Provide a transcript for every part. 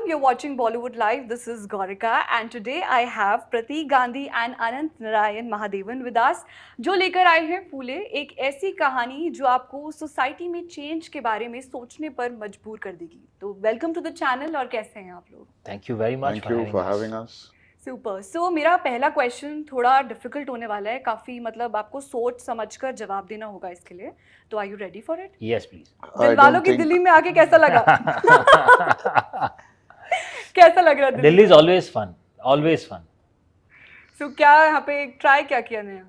You're watching Bollywood Live. This is Gaurika, and today I have Pratik Gandhi and Anant Narayan Mahadevan with us, जो लेकर आए हैं फूले एक ऐसी कहानी जो आपको सोसाइटी में चेंज के बारे में सोचने पर मजबूर कर देगी. तो वेलकम टू द चैनल. और कैसे हैं आप लोग? Thank you very much for having us. Super. So मेरा पहला क्वेश्चन थोड़ा डिफिकल्ट होने वाला है. काफी मतलब आपको सोच समझकर जवाब देना होगा इसके लिए. तो are you ready for it? Yes, please. दिलवालों की दिल्ली में आके कैसा लगा? कैसा लग रहा है Delhi is always fun. Always fun. सो क्या यहाँ पे ट्राई क्या किया नया?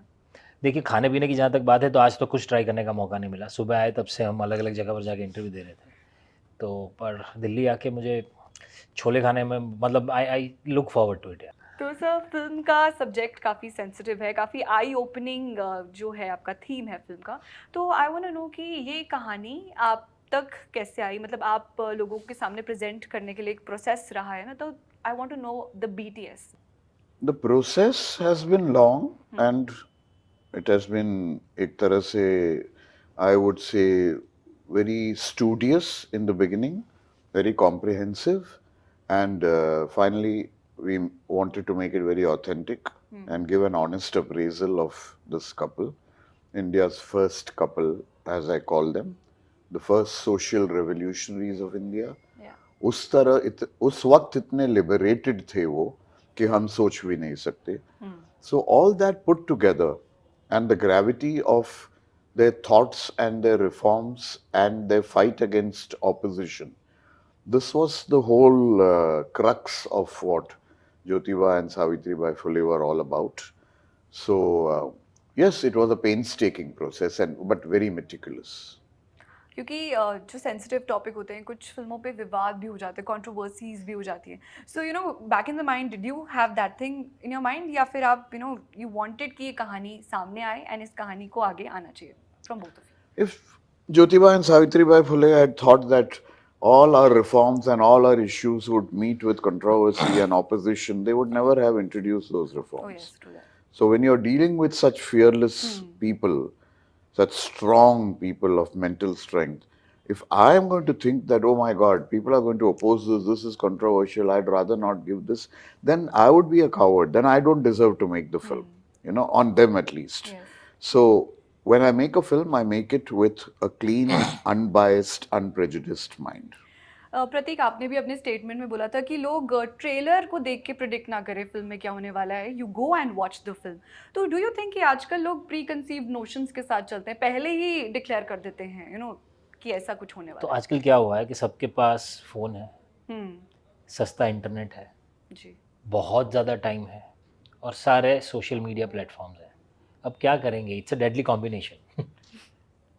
देखिए, खाने पीने की जहाँ तक बात है तो आज तो कुछ ट्राई करने का मौका नहीं मिला. सुबह आए तब से हम अलग अलग जगह पर जाके इंटरव्यू दे रहे थे. तो पर दिल्ली आके मुझे छोले खाने में मतलब I look forward to it. तो सर फिल्म का सब्जेक्ट काफ़ी सेंसिटिव है, काफ़ी आई ओपनिंग जो है आपका थीम है फिल्म का. तो आई वांट टू नो कि ये कहानी आप तक कैसे आई, मतलब आप लोगों के सामने प्रेजेंट करने के लिए एक प्रोसेस रहा है ना. तो I want to know the BTS. The process has been long and it has been एक तरह से I would say very studious in the beginning, very comprehensive, and finally we wanted to make it very authentic and give an honest appraisal of this couple, India's first couple, as I call them, the first social revolutionaries of India. Yeah. उस वक्त इतने liberated थे वो कि हम सोच भी नहीं सकते. So all that put together and the gravity of their thoughts and their reforms and their fight against opposition, this was the whole crux of what Jyotiba and Savitribai Phule were all about. So yes, it was a painstaking process but very meticulous. क्योंकि जो sensitive topic होते हैं कुछ फिल्मों पे विवाद भी हो जाते हैं, कंट्रोवर्सीज भी हो जाती हैं. So you know back in the mind did you have that thing in your mind, या फिर आप यू वांटेड कि ये कहानी सामने आए एंड इस कहानी को आगे आना चाहिए from both of you? If Jyotiba and Savitribai Phule had thought that all our reforms and all our issues would meet with controversy and opposition, they would never have introduced those reforms. Oh yes, true that. So when you're dealing with such fearless people, such strong people of mental strength, if I am going to think that, oh my God, people are going to oppose this is controversial, I'd rather not give this, then I would be a coward. Then I don't deserve to make the film, on them at least. Yes. So when I make a film, I make it with a clean, unbiased, unprejudiced mind. प्रतीक, आपने भी अपने statement में बोला था कि लोग trailer को देख के प्रिडिक्ट ना करें फिल्म में क्या होने वाला है, you go and watch the film. तो डू यू थिंक कि आजकल लोग प्री कंसीव्ड नोशंस के साथ चलते हैं, पहले ही डिक्लेयर कर देते हैं कि ऐसा कुछ होने वाला तो है? आजकल क्या हुआ है कि सबके पास फ़ोन है, सस्ता इंटरनेट है जी, बहुत ज़्यादा टाइम है और सारे सोशल मीडिया प्लेटफॉर्म्स हैं. अब क्या करेंगे? It's a deadly combination.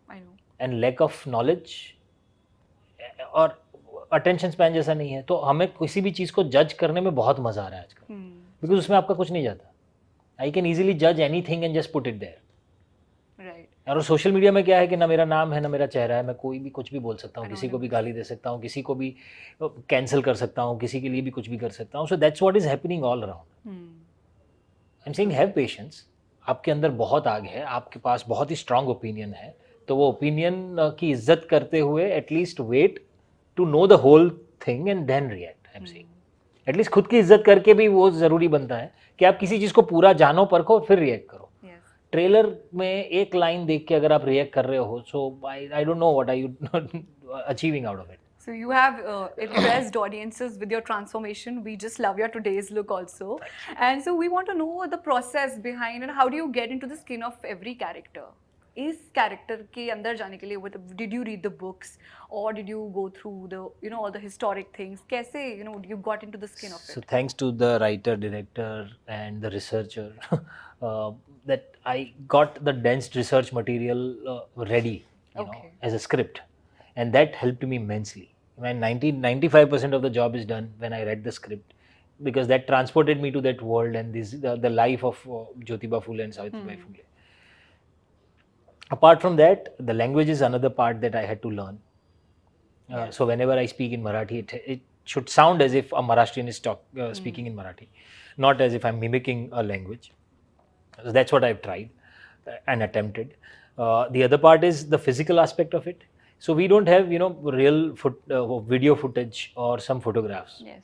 I know. And lack of knowledge और अटेंशन स्पैन जैसा नहीं है, तो हमें किसी भी चीज़ को जज करने में बहुत मज़ा आ रहा है आजकल, बिकॉज उसमें आपका कुछ नहीं जाता. आई कैन ईजिली जज anything and just put it there. Right. और सोशल मीडिया में क्या है कि ना मेरा नाम है ना मेरा चेहरा है, मैं कोई भी कुछ भी बोल सकता हूँ, किसी को भी गाली दे सकता हूँ, किसी को भी कैंसिल कर सकता हूँ, किसी के लिए भी कुछ भी कर सकता हूँ. So that's what is happening all around. I am saying have patience. आपके अंदर बहुत आग है, आपके पास बहुत ही स्ट्रांग ओपिनियन है, तो वो ओपिनियन की इज्जत करते हुए at least wait to know the whole thing and then react. I am saying at least खुद की इज्जत करके भी वो ज़रूरी बनता है कि आप किसी चीज़ को पूरा जानो परखो फिर रिएक्ट करो. ट्रेलर में एक लाइन देख के अगर आप रिएक्ट कर रहे हो, so I don't know what are you achieving out of it. So you have impressed audiences with your transformation. We just love your today's look also. And so we want to know the process behind and how do you get into the skin of every character? इस character के अंदर जाने के लिए did you read the books or did you go through the all the historic things? कैसे you got into the skin of it? So thanks to the writer, director and the researcher that I got the dense research material ready as a script, and that helped me immensely. When 95% of the job is done when I read the script, because that transported me to that world and the life of Jyotiba Phule and Savitribai Phule. Apart from that, the language is another part that I had to learn. So whenever I speak in Marathi, it should sound as if a Maharashtrian is speaking in Marathi, not as if I'm mimicking a language. So that's what I've tried and attempted. The other part is the physical aspect of it. So we don't have, you know, real video footage or some photographs. Yes.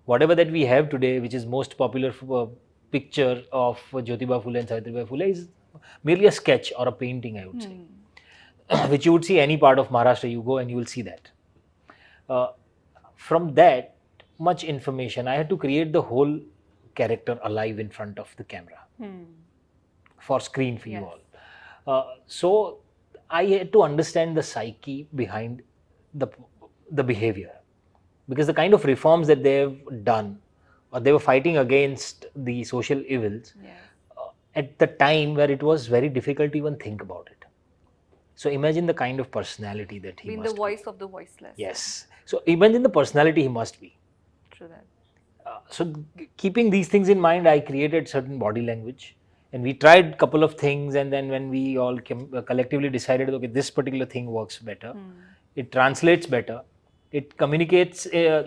Whatever that we have today, which is most popular picture of Jyotiba Phule and Savitribai Phule, is merely a sketch or a painting, I would say, which you would see any part of Maharashtra. You go and you will see that. From that much information, I had to create the whole character alive in front of the camera for screen for you Yes. all. So I had to understand the psyche behind the behavior, because the kind of reforms that they've done, or they were fighting against the social evils Yes. at the time where it was very difficult to even think about it. So imagine the kind of personality that he Being must the voice of the voiceless. be. Yes. So imagine the personality he must be. True that. So keeping these things in mind, I created certain body language, and we tried a couple of things, and then when we all collectively decided, okay, this particular thing works better, it translates better, it communicates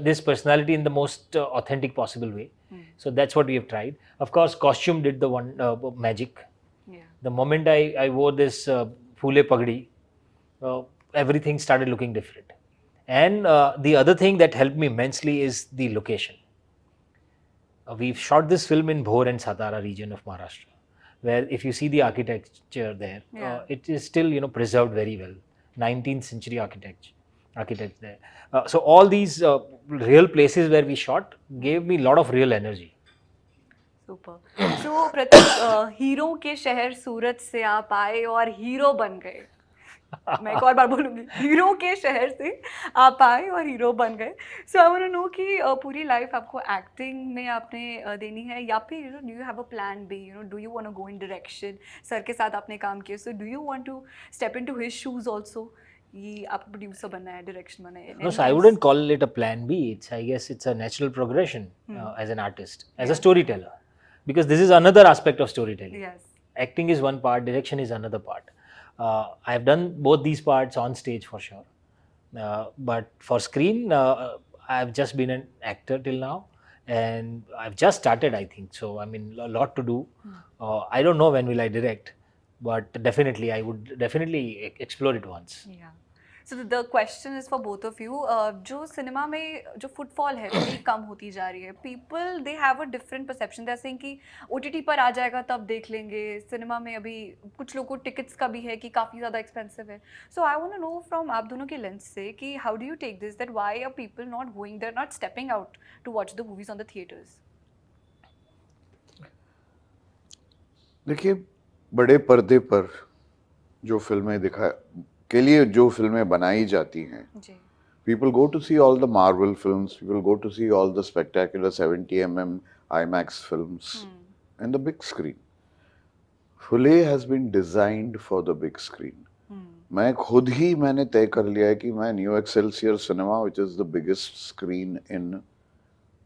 this personality in the most authentic possible way. So that's what we have tried. Of course, costume did the one magic. Yeah. The moment I wore this Phule Pagdi, everything started looking different. And the other thing that helped me immensely is the location. We've shot this film in Bhor and Satara region of Maharashtra, where if you see the architecture there, Yeah. it is still, you know, preserved very well. 19th century architects there. So all these real places where we shot gave me a lot of real energy. Super so Pratik hero के शहर सूरत से आप आए और hero बन गए. मैं एक और बार बोलूंगी, हीरो के शहर से आप आए और हीरो बन गए. सो आई वांट टू नो कि पूरी लाइफ आपको एक्टिंग में आपने देनी है, या फिर you know do you have a plan B, you know do you want to go in direction. Sir के साथ आपने काम किया, so do you want to step into his shoes also? ये आपको प्रोड्यूसर बनना है, डायरेक्शन बनना है? No, so I wouldn't call it a plan B. I guess it's a natural progression as an artist, as a storyteller, because this is another aspect of storytelling. Yes. Acting is one part, direction is another part. I've done both these parts on stage for sure, but for screen, I've just been an actor till now, and I've just started, I think. So I mean, a lot to do. I don't know when will I direct, but definitely I would definitely explore it once. Yeah. So the question is for both of you. जो cinema में जो footfall है थोड़ी कम होती जा रही है. People they have a different perception. They're saying कि OTT पर आ जाएगा तब देख लेंगे. सिनेमा में अभी कुछ लोगों को टिकट्स का भी है कि काफ़ी ज़्यादा एक्सपेंसिव है. So I want to know from आप दोनों के लेंस से कि how do you take this, that why are people not going there, not stepping out to watch the movies on the theaters? देखिए, बड़े पर्दे पर जो फिल्में के लिए जो फिल्में बनाई जाती हैं, जी. people go to see all the Marvel films, people go to see all the spectacular 70mm IMAX films and the big screen. Phule has been designed for the big screen. मैंने तय कर लिया है कि मैं new Excelsior cinema, which is the biggest screen in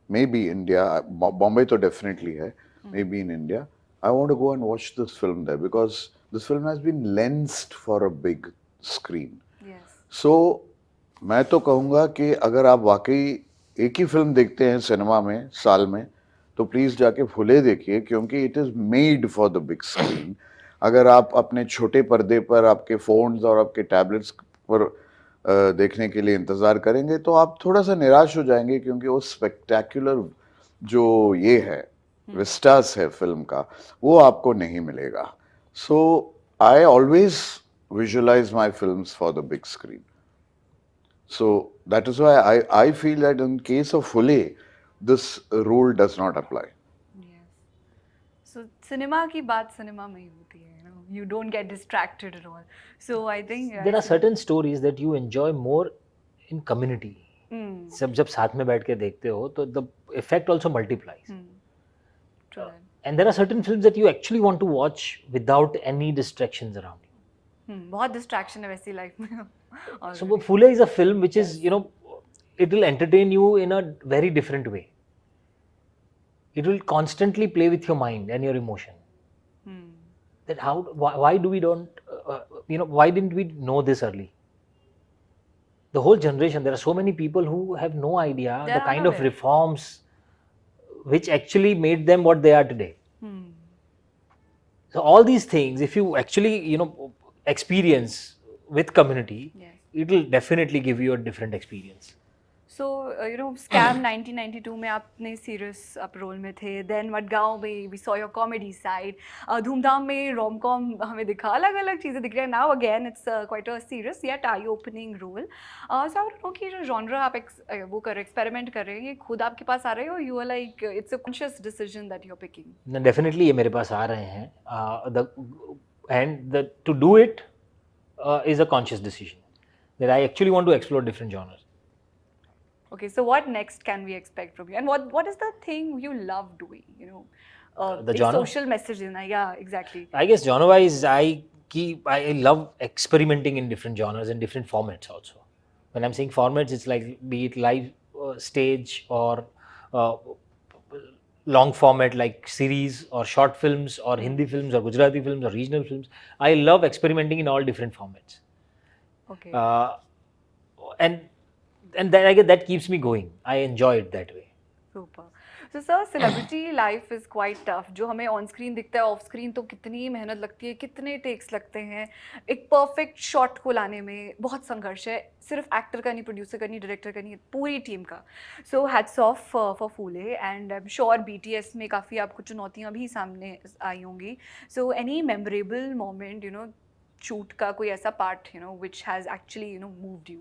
maybe India, Bombay तो definitely है, maybe in India, I want to go and watch this film there because this film has been lensed for a big screen. Yes. So मैं तो कहूँगा कि अगर आप वाकई एक ही फिल्म देखते हैं सिनेमा में साल में, तो प्लीज़ जाके फुले देखिए, क्योंकि it is made for the big screen. अगर आप अपने छोटे पर्दे पर आपके फ़ोन्स और आपके टैबलेट्स पर देखने के लिए इंतज़ार करेंगे तो आप थोड़ा सा निराश हो जाएंगे, क्योंकि वो स्पेक्टैकुलर जो ये है विस्टास है फिल्म का, वो आपको नहीं मिलेगा. So I always visualize my films for the big screen. So that is why I feel that in case of Phule, this rule does not apply. Yes. So cinema की बात cinema में ही होती है, you know, you don't get distracted at all. So I think There are certain stories that you enjoy more in community. जब साथ में बैठ के देखते हो तो the effect also multiplies. True. And there are certain films that you actually want to watch without any distractions around you. बहुत distraction है वैसी लाइफ में. So Phule is a film which is, you know, it will entertain you in a very different way. It will constantly play with your mind and your emotion. That why do we don't, you know, why didn't we know this early? The whole generation, there are so many people who have no idea They the are kind of unaware. reforms which actually made them what they are today. So all these things, if you actually, you know, experience with community, Yes. it will definitely give you a different experience. So, Scam 1992 में आपने serious आप role में थे. Then Madgaon में we saw your comedy side. धूमधाम में rom-com हमें दिखा, अलग-अलग चीज़ें दिख रही हैं. Now again it's quite a serious yet eye-opening role. So I want to know कि जो genre आप वो कर रहे, experiment कर रहे हैं, ये खुद आपके पास आ रहे हो? You are like it's a conscious decision that you're picking. No, definitely ये मेरे पास आ रहे हैं. To do it is a conscious decision that I actually want to explore different genres. Okay, so what next can we expect from you? And what is the thing you love doing? The एक genre? social message देना. Yeah, exactly. I guess genre-wise, I love experimenting in different genres and different formats also. When I'm saying formats, it's like be it live stage or long format like series or short films or Hindi films or Gujarati films or regional films. I love experimenting in all different formats. Okay. And then I guess that keeps me going. I enjoy it that way. Super. So sir, celebrity life is quite tough. जो हमें on screen दिखता है, off screen तो कितनी मेहनत लगती है, कितने takes लगते हैं. एक perfect shot को लाने में बहुत संघर्ष है. सिर्फ actor का नहीं, producer का नहीं, director का नहीं, पूरी team का. So hats off for Phule, and I'm sure BTS में काफ़ी आपको चुनौतियाँ भी सामने आई होंगी. So any memorable moment, shoot का कोई ऐसा part, which has actually, moved you?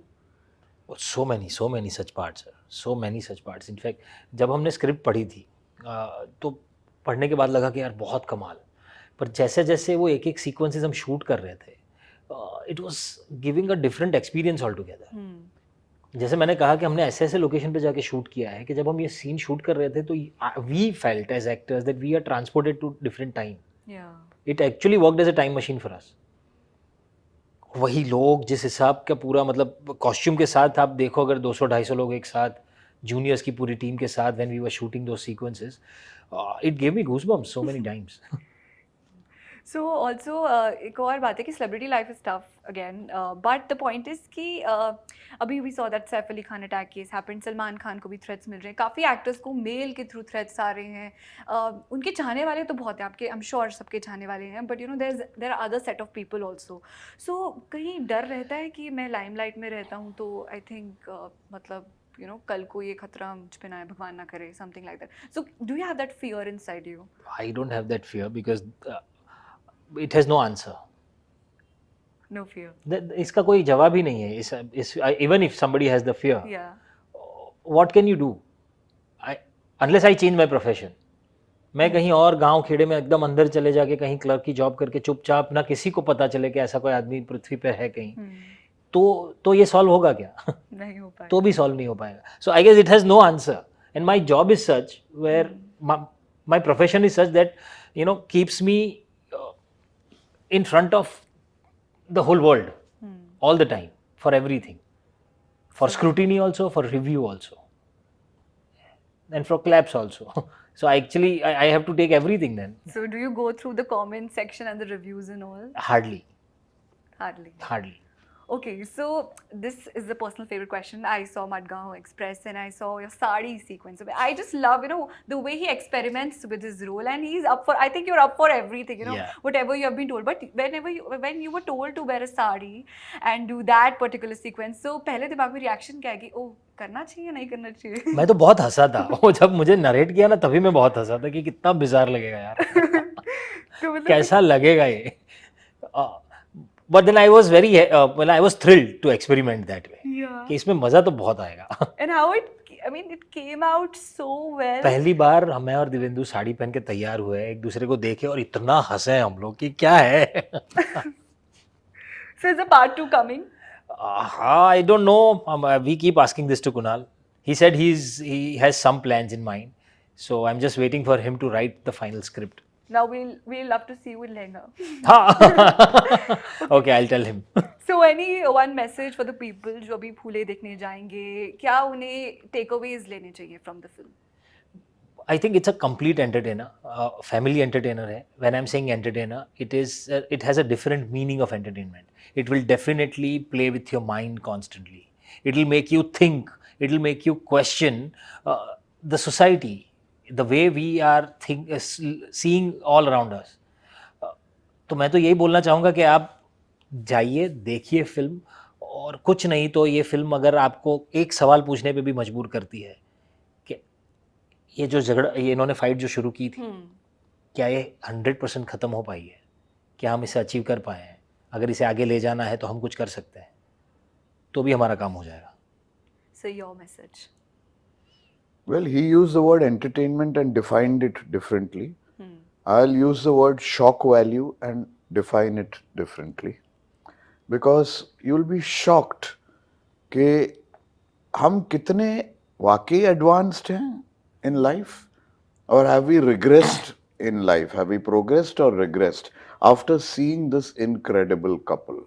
So many such parts, sir. So many such parts. In fact, जब हमने स्क्रिप्ट पढ़ी थी तो पढ़ने के बाद लगा कि यार बहुत कमाल. पर जैसे जैसे वो एक एक सीक्वेंसेस हम शूट कर रहे थे, it was giving a different experience all together. जैसे मैंने कहा कि हमने ऐसे ऐसे लोकेशन पे जाके शूट किया है कि जब हम ये सीन शूट कर रहे थे तो we felt as actors that we are transported to different time. It actually worked as a time machine for us. वही लोग जिस हिसाब का पूरा मतलब कॉस्ट्यूम के साथ आप देखो, अगर 200-250 लोग एक साथ, जूनियर्स की पूरी टीम के साथ, when we were shooting those sequences, it gave me goosebumps so many times. So also एक और बात है कि celebrity life is tough again, but the point is कि अभी we saw that Saif Ali Khan attack case happened. Salman Khan को भी threats मिल रहे हैं, काफ़ी actors को mail के through threats आ रहे हैं. उनके चाहने वाले तो बहुत हैं, आपके I'm sure सबके चाहने वाले हैं, but there are other set of people also. So कहीं डर रहता है कि मैं limelight में रहता हूँ तो I think मतलब कल को ये खतरा मुझ पे ना आए, भगवान ना करे, something like that. So do you have that fear inside you? I don't have that fear because it has no answer. No fear. इसका कोई जवाब ही नहीं है. Even if somebody has the fear, Yeah. what can you do? Unless I change my profession. मैं कहीं और गांव खेड़े में एकदम अंदर चले जाके कहीं क्लर्क की जॉब करके चुपचाप, ना किसी को पता चले कि ऐसा कोई आदमी पृथ्वी पे है कहीं, तो ये सॉल्व होगा क्या? नहीं हो पाएगा. तो भी सॉल्व नहीं हो पाएगा. So I guess it has no answer. And my job is such where my profession is such that keeps me in front of the whole world all the time, for everything, for scrutiny also, for review also, and for claps also. So actually I have to take everything then. So do you go through the comment section and the reviews and all? Hardly. Okay, so this is the personal favorite question. I saw Madgaon Express and I saw your sari sequence. I just love, the way he experiments with his role, and he's up for, I think you're up for everything, Yeah. whatever you have been told. But when you were told to wear a sari and do that particular sequence, so पहले दिमाग में reaction क्या है कि ओ करना चाहिए नहीं करना चाहिए? मैं तो बहुत हंसा था. वो जब मुझे नरेट किया ना तभी मैं बहुत हंसा था कि कितना बिजार लगेगा यार. तो मतलब कैसा लगेगा ये. But then I was I was thrilled to experiment that way. Yeah. कि इसमें मजा तो बहुत आएगा. And how it came out so well. पहली बार मैं और दिवेंदु साड़ी पहन के तैयार हुए, एक दूसरे को देखे और इतना हंसे हम लोग कि क्या है. So is a part 2 coming? I don't know. We keep asking this to Kunal. He said he has some plans in mind. So I'm just waiting for him to write the final script. Now we'll love to see you in lehenga. Okay, I'll tell him. So any one message for the people जो अभी फूले देखने जाएंगे, क्या उन्हें takeaways लेने चाहिए from the film? I think it's a complete entertainer, family entertainer है. When I'm saying entertainer, it has a different meaning of entertainment. It will definitely play with your mind constantly. It will make you think. It will make you question the society, the way we are seeing all around us. तो मैं तो यही बोलना चाहूँगा कि आप जाइए, देखिए फिल्म और कुछ नहीं तो ये फिल्म अगर आपको एक सवाल पूछने पे भी मजबूर करती है कि ये जो झगड़ा, ये इन्होंने फाइट जो शुरू की थी, क्या ये 100% ख़त्म हो पाई है? क्या हम इसे अचीव कर पाए हैं? अगर इसे आगे ले जाना है तो हम कुछ कर सकते हैं, तो भी हमारा काम हो जाएगा। So your message. Well, he used the word entertainment and defined it differently. I'll use the word shock value and define it differently. Because you'll be shocked कि हम कितने वाकई advanced हैं in life, or have we regressed in life? Have we progressed or regressed after seeing this incredible couple?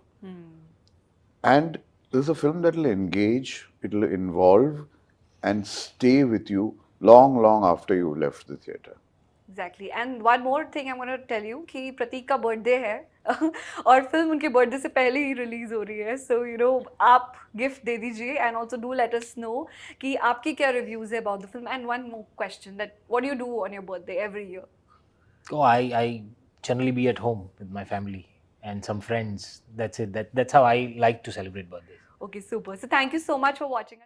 And this is a film that will engage, it will involve, and stay with you long, long after you left the theater. Exactly. And one more thing I'm going to tell you कि प्रतीक का birthday है और film उनके birthday से पहले ही release हो रही है, सो यू नो आप गिफ्ट दे दीजिए and also do let us know कि आपकी क्या रिव्यूज है about the film. And one more question, that what do you do on your birthday every year? Oh, I generally be at home with my family and some friends. That's it. That's how I like to celebrate birthdays. Okay, super. So thank you so much for watching us.